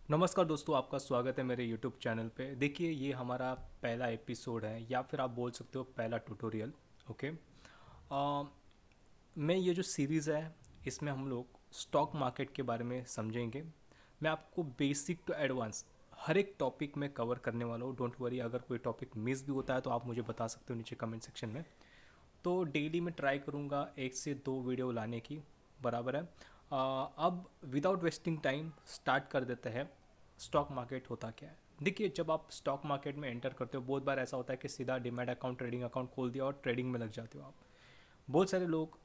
नमस्कार दोस्तों, आपका स्वागत है मेरे YouTube चैनल पे। देखिए, ये हमारा पहला एपिसोड है या फिर आप बोल सकते हो पहला ट्यूटोरियल। ओके। मैं ये जो सीरीज़ है इसमें हम लोग स्टॉक मार्केट के बारे में समझेंगे। मैं आपको बेसिक टू एडवांस हर एक टॉपिक में कवर करने वाला हूँ। डोंट वरी, अगर कोई टॉपिक मिस भी होता है तो आप मुझे बता सकते हो नीचे कमेंट सेक्शन में। तो डेली मैं ट्राई करूँगा 1 से 2 वीडियो लाने की। बराबर है। अब विदाउट वेस्टिंग टाइम स्टार्ट कर देते हैं। स्टॉक मार्केट होता क्या है? देखिए, जब आप स्टॉक मार्केट में एंटर करते हो बहुत बार ऐसा होता है कि सीधा डिमैट अकाउंट, ट्रेडिंग अकाउंट खोल दिया और ट्रेडिंग में लग जाते हो आप। बहुत सारे लोग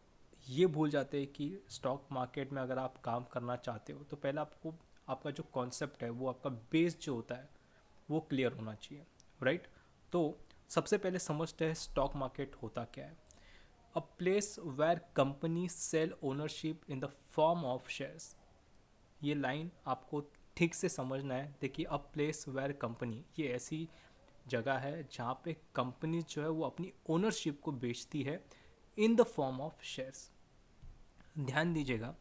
ये भूल जाते हैं कि स्टॉक मार्केट में अगर आप काम करना चाहते हो तो पहले आपको आपका जो कॉन्सेप्ट है, वो आपका बेस जो होता है वो क्लियर होना चाहिए। राइट। तो सबसे पहले समझते हैं स्टॉक मार्केट होता क्या है। A place where company sell ownership in the form of shares. ये लाइन आपको ठीक से समझना है। देखिए, अ प्लेस वेयर कंपनी, ये ऐसी जगह है जहाँ पे कंपनी जो है वो अपनी ओनरशिप को बेचती है इन द फॉर्म ऑफ शेयर्स। ध्यान दीजिएगा,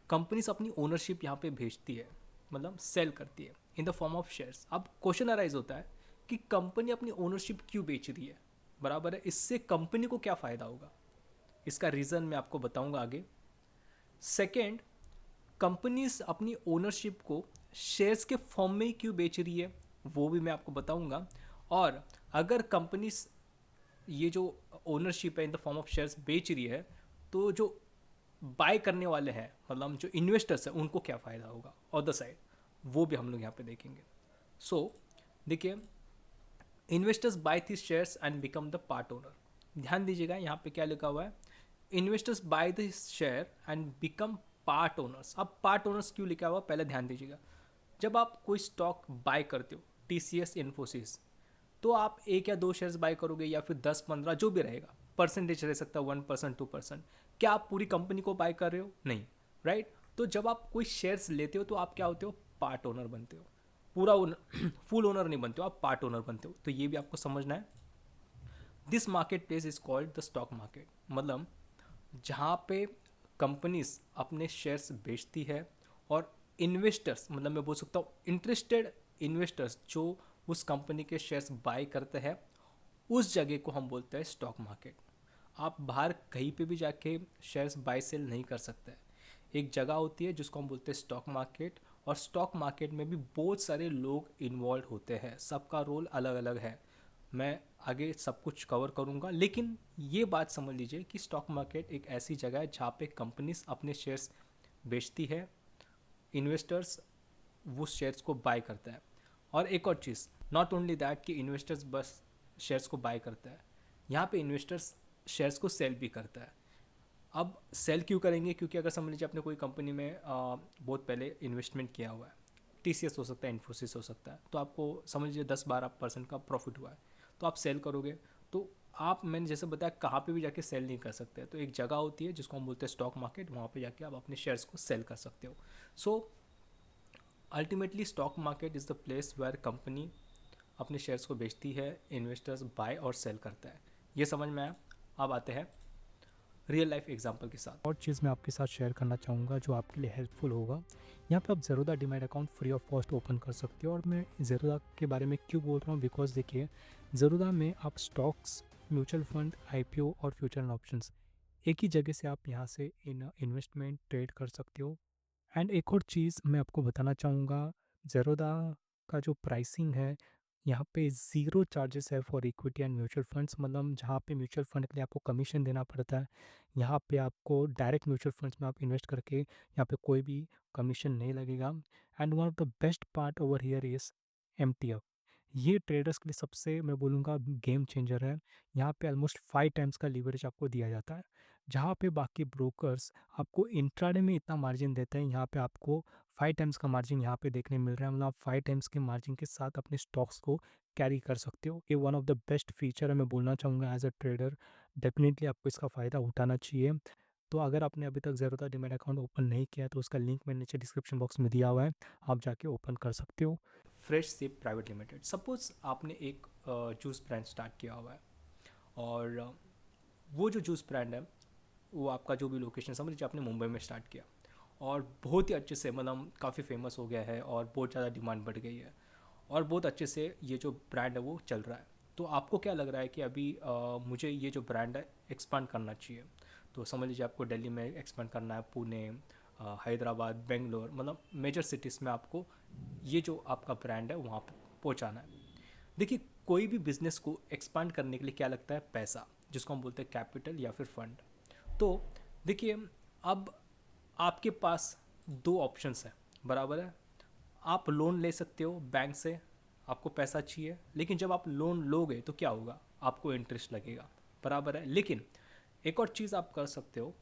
कंपनीज अपनी ओनरशिप यहाँ पे भेजती है, मतलब सेल करती है इन द फॉर्म ऑफ शेयर्स। अब क्वेश्चन अराइज होता है कि कंपनी अपनी ओनरशिप क्यों बेच रही है। बराबर है, इससे कंपनी को क्या फ़ायदा होगा, इसका रीज़न मैं आपको बताऊंगा आगे। सेकेंड, कंपनीज अपनी ओनरशिप को शेयर्स के फॉर्म में ही क्यों बेच रही है, वो भी मैं आपको बताऊंगा। और अगर कंपनीज ये जो ओनरशिप है इन द फॉर्म ऑफ शेयर्स बेच रही है, तो जो बाय करने वाले हैं, मतलब जो इन्वेस्टर्स हैं, उनको क्या फ़ायदा होगा अदर साइड, वो भी हम लोग यहाँ पे देखेंगे। सो देखिए, investors buy this shares and become the part owner. ध्यान दीजिएगा, यहाँ पे क्या लिखा हुआ है, investors buy this share and become part owners. अब पार्ट ओनर्स क्यों लिखा हुआ, पहले ध्यान दीजिएगा। जब आप कोई स्टॉक बाय करते हो, TCS, इन्फोसिस, तो आप 1 या 2 शेयर्स बाय करोगे या फिर 10-15 जो भी रहेगा, परसेंटेज रह सकता है 1%, 2%। क्या आप पूरी कंपनी को बाय कर रहे हो? नहीं। राइट। तो जब आप कोई शेयर्स लेते हो तो आप क्या होते हो, पार्ट ओनर बनते हो। पूरा ओनर फुल ओनर नहीं बनते हो, आप पार्ट ओनर बनते हो। तो ये भी आपको समझना है। This market place is called the stock market. मतलब जहाँ पे कंपनीज अपने शेयर्स बेचती है और इन्वेस्टर्स, मतलब मैं बोल सकता हूँ इंटरेस्टेड इन्वेस्टर्स जो उस कंपनी के शेयर्स बाय करते हैं, उस जगह को हम बोलते हैं स्टॉक मार्केट। आप बाहर कहीं पे भी जाके शेयर्स बाय सेल नहीं कर सकते। एक जगह होती है जिसको हम बोलते हैं स्टॉक मार्केट। और स्टॉक मार्केट में भी बहुत सारे लोग इन्वॉल्व होते हैं, सबका रोल अलग अलग है। मैं आगे सब कुछ कवर करूंगा, लेकिन ये बात समझ लीजिए कि स्टॉक मार्केट एक ऐसी जगह है जहाँ पे कंपनीज अपने शेयर्स बेचती है, इन्वेस्टर्स वो शेयर्स को बाय करता है। और एक और चीज़, नॉट ओनली दैट कि इन्वेस्टर्स बस शेयर्स को बाय करता है, यहाँ पे इन्वेस्टर्स शेयर्स को सेल भी करता है। अब सेल क्यों करेंगे, क्योंकि अगर समझ लीजिए आपने कोई कंपनी में बहुत पहले इन्वेस्टमेंट किया हुआ है, TCS हो सकता है, इन्फोसिस हो सकता है, तो आपको समझ लीजिए 10-12% का प्रॉफिट हुआ है, तो आप सेल करोगे। तो आप, मैंने जैसे बताया, कहाँ पे भी जाके सेल नहीं कर सकते। तो एक जगह होती है जिसको हम बोलते हैं स्टॉक मार्केट, वहाँ पे जाके आप अपने शेयर्स को सेल कर सकते हो। So ultimately stock market is the place where company अपने शेयर्स को बेचती है, इन्वेस्टर्स बाय और सेल करता है। ये समझ में आया। अब आते हैं रियल लाइफ एग्जांपल के साथ। और चीज़ मैं आपके साथ शेयर करना चाहूँगा जो आपके लिए हेल्पफुल होगा। यहाँ पे आप Zerodha demat account free of cost open कर सकते हो। और मैं ज़ेरोधा के बारे में क्यों बोल रहा हूँ, बिकॉज देखिए, ज़ेरोधा में आप स्टॉक्स, म्यूचुअल फंड, IPO और फ्यूचर एंड ऑप्शंस एक ही जगह से आप यहाँ से इन्वेस्टमेंट ट्रेड कर सकते हो। एंड एक और चीज़ मैं आपको बताना चाहूँगा, ज़ेरोधा का जो प्राइसिंग है, यहाँ पे ज़ीरो चार्जेस है for equity and mutual funds. मतलब जहाँ पे म्यूचुअल फंड के लिए आपको कमीशन देना पड़ता है, यहाँ पे आपको डायरेक्ट म्यूचुअल फंड्स में आप इन्वेस्ट करके यहाँ पे कोई भी कमीशन नहीं लगेगा। And one of the best part over here is MTF। ये ट्रेडर्स के लिए सबसे, मैं बोलूँगा, गेम चेंजर है। यहाँ पे ऑलमोस्ट 5 टाइम्स का लीवरेज आपको दिया जाता है। जहाँ पे बाकी ब्रोकर्स आपको इंट्राडे में इतना मार्जिन देते हैं, यहाँ पे आपको 5 टाइम्स का मार्जिन यहाँ पे देखने मिल रहा है। मतलब आप 5 टाइम्स के मार्जिन के साथ अपने स्टॉक्स को कैरी कर सकते हो। ये one of the best feature है, मैं बोलना चाहूँगा एज अ ट्रेडर। डेफिनेटली आपको इसका फ़ायदा उठाना चाहिए। तो अगर आपने अभी तक ज़ेरोधा डीमैट अकाउंट ओपन नहीं किया है तो उसका लिंक मैंने नीचे डिस्क्रिप्शन बॉक्स में दिया हुआ है, आप जाके ओपन कर सकते हो। Fresh sip private limited, suppose आपने एक जूस ब्रांड स्टार्ट किया हुआ है। और वो जो जूस ब्रांड है, वो आपका जो भी लोकेशन, समझ लीजिए आपने मुंबई में स्टार्ट किया, और बहुत ही अच्छे से मतलब काफ़ी फेमस हो गया है और बहुत ज़्यादा डिमांड बढ़ गई है और बहुत अच्छे से ये जो ब्रांड है वो चल रहा है। तो आपको क्या लग रहा है कि अभी मुझे ये जो ब्रांड है एक्सपांड करना चाहिए? तो समझ लीजिए आपको दिल्ली में एक्सपांड करना है, पुणे, हैदराबाद, बेंगलोर, मतलब मेजर सिटीज़ में आपको ये जो आपका ब्रांड है वहाँ पर पहुँचाना है। देखिए, कोई भी बिजनेस को एक्सपांड करने के लिए क्या लगता है? पैसा, जिसको हम बोलते हैं कैपिटल या फिर फंड। तो देखिए, अब आपके पास दो ऑप्शंस हैं, बराबर है। आप लोन ले सकते हो बैंक से, आपको पैसा चाहिए, लेकिन जब आप लोन लोगे तो क्या होगा? आपको इंटरेस्ट लगेगा, बराबर है। लेकिन एक और चीज़ आप कर सकते हो,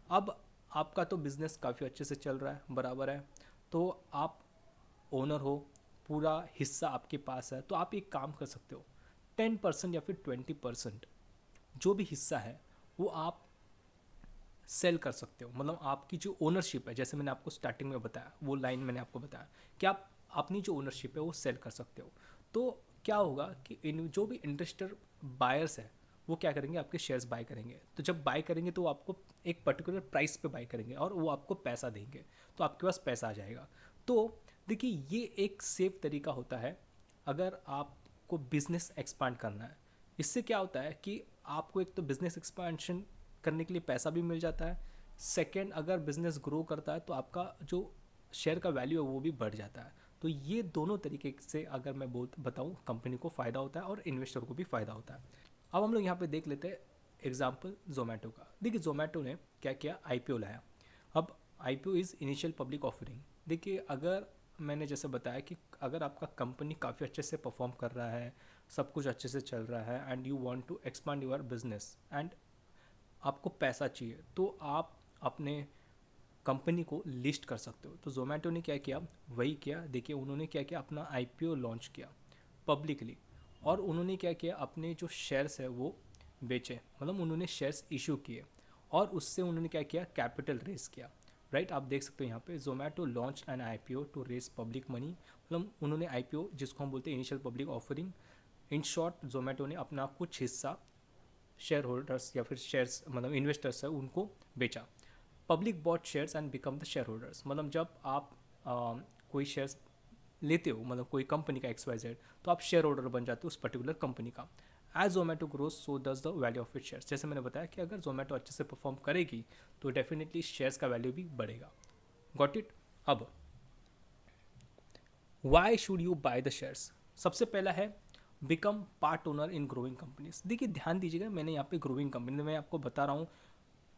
अब आपका तो बिज़नेस काफ़ी अच्छे से चल रहा है, बराबर है, तो आप ओनर हो, पूरा हिस्सा आपके पास है, तो आप एक काम कर सकते हो, 10% या फिर 20% जो भी हिस्सा है वो आप सेल कर सकते हो। मतलब आपकी जो ओनरशिप है, जैसे मैंने आपको स्टार्टिंग में बताया, वो लाइन मैंने आपको बताया कि आप अपनी जो ओनरशिप है वो सेल कर सकते हो। तो क्या होगा कि इन जो भी इंटरेस्टेड बायर्स है वो क्या करेंगे? आपके शेयर्स बाय करेंगे। तो जब बाय करेंगे तो वो आपको एक पर्टिकुलर प्राइस पे बाय करेंगे और वो आपको पैसा देंगे, तो आपके पास पैसा आ जाएगा। तो देखिए, ये एक सेफ तरीका होता है अगर आपको बिजनेस एक्सपांड करना है। इससे क्या होता है कि आपको एक तो बिजनेस एक्सपांशन करने के लिए पैसा भी मिल जाता है, सेकेंड अगर बिजनेस ग्रो करता है तो आपका जो शेयर का वैल्यू है वो भी बढ़ जाता है। तो ये दोनों तरीके से अगर मैं बताऊँ, कंपनी को फ़ायदा होता है और इन्वेस्टर को भी फ़ायदा होता है। अब हम लोग यहाँ पे देख लेते हैं एग्जाम्पल जोमेटो का। देखिए, जोमेटो ने क्या किया? आईपीओ लाया। अब IPO is initial public offering. देखिए, अगर मैंने जैसे बताया कि अगर आपका कंपनी काफ़ी अच्छे से परफॉर्म कर रहा है, सब कुछ अच्छे से चल रहा है and you want to expand your business and आपको पैसा चाहिए, तो आप अपने कंपनी को लिस्ट कर सकते हो। तो जोमेटो ने क्या किया? वही किया। देखिए, उन्होंने क्या किया? अपना आईपीओ लॉन्च किया पब्लिकली, और उन्होंने क्या किया? अपने जो शेयर्स है वो बेचे, मतलब उन्होंने शेयर्स इशू किए और उससे उन्होंने क्या किया? कैपिटल रेज किया। राइट, आप देख सकते हो यहाँ पे Zomato launch an IPO to raise public money. मतलब उन्होंने आईपीओ, जिसको हम बोलते हैं initial public offering, in short Zomato ने अपना कुछ हिस्सा शेयर होल्डर्स या फिर शेयर्स, मतलब इन्वेस्टर्स है, उनको बेचा। Public bought shares and become the shareholders. मतलब जब आप कोई शेयर्स लेते हो, मतलब कोई कंपनी का XYZ, तो आप शेयर होल्डर बन जाते हो उस पर्टिकुलर कंपनी का। As Zomato grows so does the value of it shares. जैसे मैंने बताया कि अगर जोमेटो अच्छे से परफॉर्म करेगी तो डेफिनेटली शेयर्स का वैल्यू भी बढ़ेगा। Got it? अब why should you buy the shares? सबसे पहला है become part owner in growing companies. देखिए, ध्यान दीजिएगा, मैंने यहाँ पे ग्रोइंग कंपनी मैं आपको बता रहा हूँ,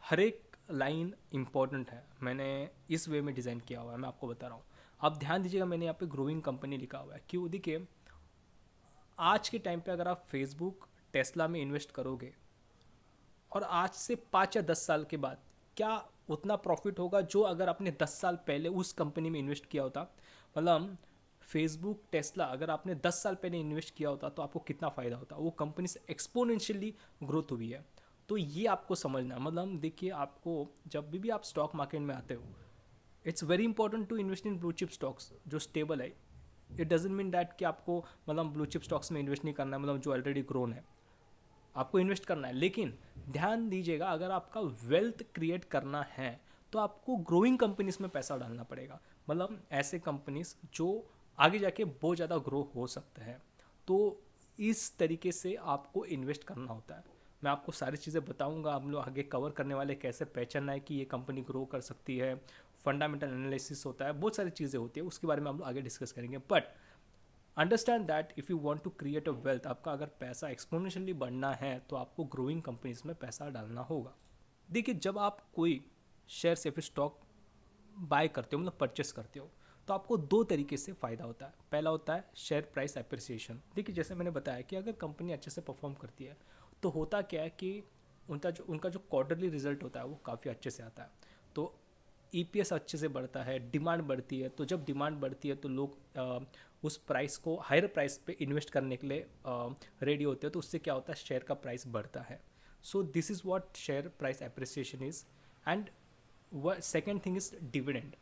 हर एक लाइन इंपॉर्टेंट है, मैंने इस वे में डिज़ाइन किया हुआ है, मैं आपको बता रहा हूँ। आप ध्यान दीजिएगा, मैंने यहाँ पे ग्रोइंग कंपनी लिखा हुआ है। क्यों? देखिए, आज के टाइम पे अगर आप फेसबुक, टेस्ला में इन्वेस्ट करोगे और आज से 5 या 10 साल के बाद क्या उतना प्रॉफिट होगा जो अगर आपने 10 साल पहले उस कंपनी में इन्वेस्ट किया होता? मतलब फेसबुक, टेस्ला, अगर आपने 10 साल पहले इन्वेस्ट किया होता तो आपको कितना फ़ायदा होता? वो कंपनी से एक्सपोनेंशियली ग्रोथ हुई है। तो ये आपको समझना, मतलब देखिए, आपको जब भी आप स्टॉक मार्केट में आते हो, it's very important to invest in blue chip stocks जो स्टेबल है। इट डजेंट मीन दैट कि आपको मतलब ब्लू चिप स्टॉक्स में इन्वेस्ट नहीं करना है, मतलब जो ऑलरेडी ग्रोन है, आपको इन्वेस्ट करना है। लेकिन ध्यान दीजिएगा, अगर आपका वेल्थ क्रिएट करना है तो आपको ग्रोइंग कंपनीज में पैसा डालना पड़ेगा, मतलब ऐसे कंपनीज जो आगे जाके बहुत ज़्यादा ग्रो हो सकते हैं। तो इस तरीके से आपको इन्वेस्ट करना होता है। मैं आपको सारी चीज़ें बताऊंगा, हम लोग आगे कवर करने वाले कैसे पहचानना है कि ये कंपनी ग्रो कर सकती है, फंडामेंटल एनालिसिस होता है, बहुत सारी चीज़ें होती है, उसके बारे में हम लोग आगे डिस्कस करेंगे। But understand that if you want to create a wealth, आपका अगर पैसा एक्सपोनेंशियली बढ़ना है तो आपको ग्रोइंग कंपनीज में पैसा डालना होगा। देखिए, जब आप कोई शेयर या फिर स्टॉक बाय करते हो, मतलब परचेस करते हो, तो आपको दो तरीके से फ़ायदा होता है। पहला होता है शेयर प्राइस एप्रिसिएशन। देखिए, जैसे मैंने बताया कि अगर कंपनी अच्छे से परफॉर्म करती है तो होता क्या है कि उनका जो क्वार्टरली रिजल्ट होता है वो काफ़ी अच्छे से आता है, तो EPS अच्छे से बढ़ता है, डिमांड बढ़ती है। तो जब डिमांड बढ़ती है तो लोग उस प्राइस को हायर प्राइस पे इन्वेस्ट करने के लिए रेडी होते हैं, तो उससे क्या होता है? शेयर का प्राइस बढ़ता है। So this is what share price appreciation is. And second thing is dividend.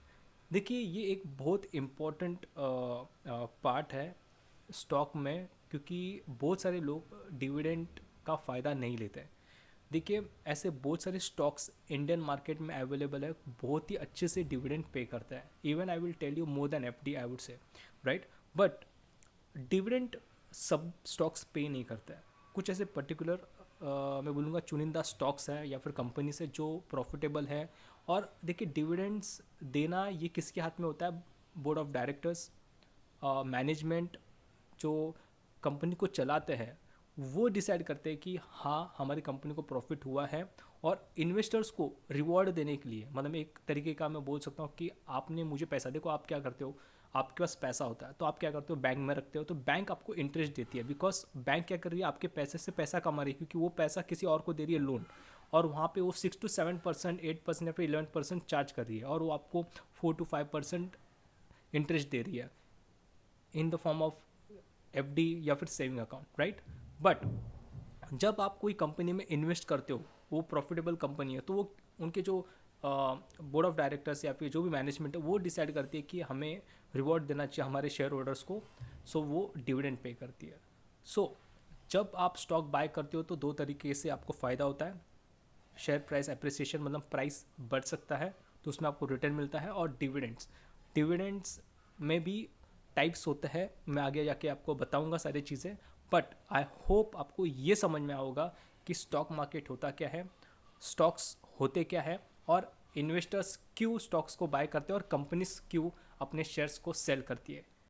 देखिए, ये एक बहुत इम्पोर्टेंट पार्ट है स्टॉक में, क्योंकि बहुत सारे लोग डिविडेंड का फ़ायदा नहीं लेते हैं। देखिए ऐसे बहुत सारे स्टॉक्स इंडियन मार्केट में अवेलेबल है, बहुत ही अच्छे से डिविडेंड पे करता है। Even I will tell you more than FD I would say, right. But dividend सब स्टॉक्स पे नहीं करता है। कुछ ऐसे पर्टिकुलर मैं बोलूँगा चुनिंदा स्टॉक्स है या फिर कंपनी से जो प्रॉफिटेबल है। और देखिए डिविडेंड्स देना ये किसके हाथ में होता है? बोर्ड ऑफ डायरेक्टर्स, मैनेजमेंट जो कंपनी को चलाते हैं वो डिसाइड करते हैं कि हाँ हमारी कंपनी को प्रॉफिट हुआ है। और इन्वेस्टर्स को रिवॉर्ड देने के लिए, मतलब एक तरीके का मैं बोल सकता हूँ कि आपने मुझे पैसा, देखो आप क्या करते हो, आपके पास पैसा होता है तो आप क्या करते हो, बैंक में रखते हो, तो बैंक आपको इंटरेस्ट देती है। बिकॉज बैंक क्या कर रही है, आपके पैसे से पैसा कमा रही है, क्योंकि वो पैसा किसी और को दे रही है लोन, और वहाँ पे वो 6 to 7%, 8% या फिर 11% चार्ज कर रही है, और वो आपको 4 to 5% इंटरेस्ट दे रही है इन द फॉर्म ऑफ एफडी या फिर सेविंग अकाउंट, राइट। बट जब आप कोई कंपनी में इन्वेस्ट करते हो, वो प्रॉफिटेबल कंपनी है, तो वो उनके जो बोर्ड ऑफ डायरेक्टर्स या फिर जो भी मैनेजमेंट है वो डिसाइड करती है कि हमें रिवॉर्ड देना चाहिए हमारे शेयर होल्डर्स को। सो वो डिविडेंड पे करती है। सो जब आप स्टॉक बाय करते हो तो दो तरीके से आपको फ़ायदा होता है। शेयर प्राइस एप्रिसिएशन, मतलब प्राइस बढ़ सकता है तो उसमें आपको रिटर्न मिलता है। और डिविडेंड्स, डिविडेंड्स में भी टाइप्स होते हैं, मैं आगे जाके आपको बताऊंगा सारी चीज़ें। बट आई होप आपको ये समझ में आओगा कि स्टॉक मार्केट होता क्या है, स्टॉक्स होते क्या है, और इन्वेस्टर्स क्यों स्टॉक्स को बाय करते हैं और कंपनीज क्यों अपने शेयर्स को सेल करती है।